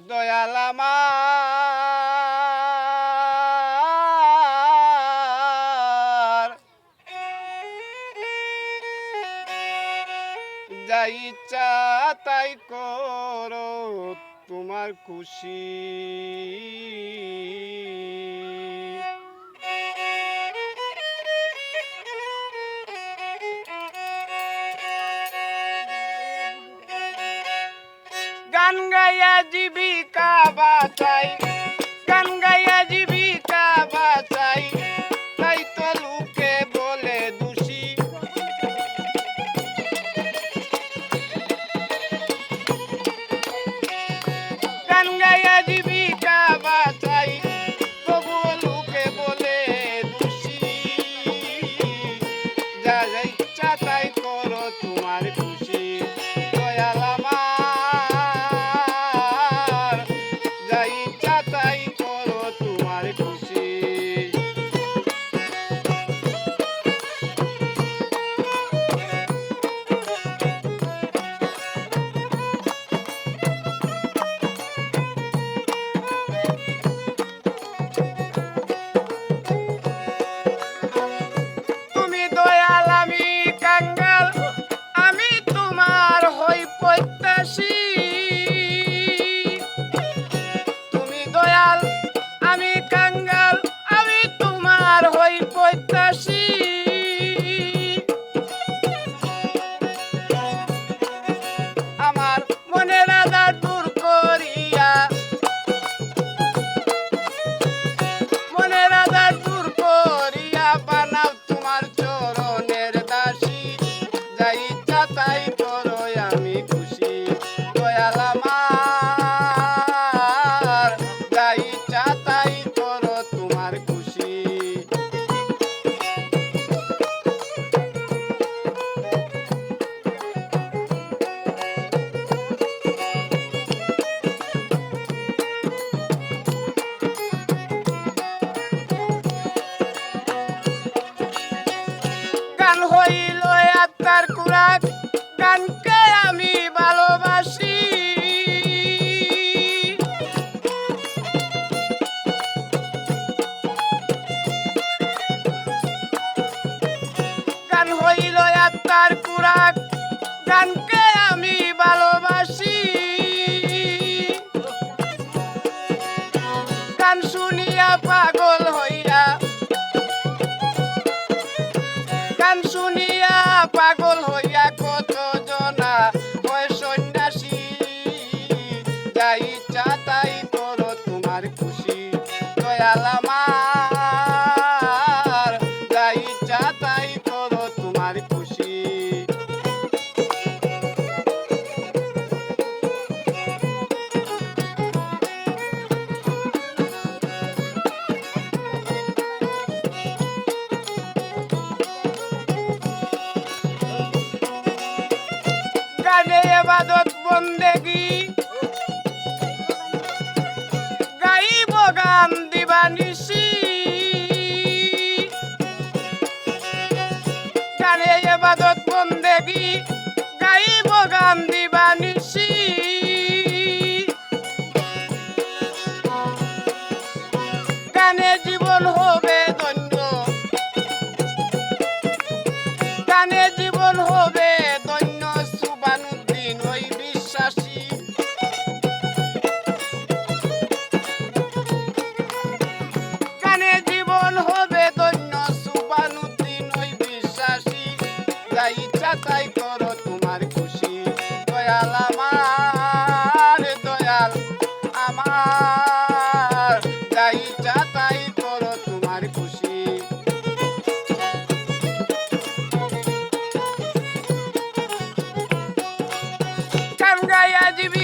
দয়াল আমার যা ইচ্ছা তাই করো তোমার খুশি গান গাইয়া জীবিকা বাঁচাই গান গাইয়া জীবিকা বাঁচাই তাই তো লোকে বলে দোষী গান গাইয়া জীবিকা বাঁচাই তবুও লোকে বলে দোষী যা ইচ্ছা তাই করো তোমার খুশি দয়াল আমার যা ইচ্ছা তাই করো তোমার খুশি তুমি দয়াল আমি কাঙ্গাল আমি তোমার হই প্রত্যাশী তুমি দয়াল আমি কাঙ্গাল আমি তোমার হই প্রত্যাশী আমার মনের আধার দূর করিয়া মনের আধার দূর করিয়া বানাও তোমার চরণের দাসী যা ইচ্ছা তাই করো আমি খুশি দয়াল আমার যা ইচ্ছা তাই করো তোমার খুশি গান হইল আত্মার কুরাক গানকে আমি ভালোবাসি গান হইল আত্মার কুরাক গানকে আমি ভালোবাসি গান শুনিয়া পাগল হইয়া গান শুনিয়া পাগল হইয়া কত জনা হয় সন্ন্যাসী যা ইচ্ছা তাই করো তোমার খুশি দয়াল আমার যা ইচ্ছা তাই করো তোমার খুশি গানে ইবাদত বন্দেগি গাইব গান দিবানিশি গানে ইবাদত বন্দেগি গাইব গান দিবানিশি গানে জীবন হবে ধন্য গানে জীবন হবে ধন্য সুবানুদ্দিন ওই বিশ্বাসী গানে জীবন হবে ধন্য সুবানুদ্দিন ওই বিশ্বাসী যা ইচ্ছা তাই করো তোমার খুশি দয়াল আমার দয়াল আমার যা ইচ্ছা তাই করো তোমার খুশি গান গাইয়া জীবী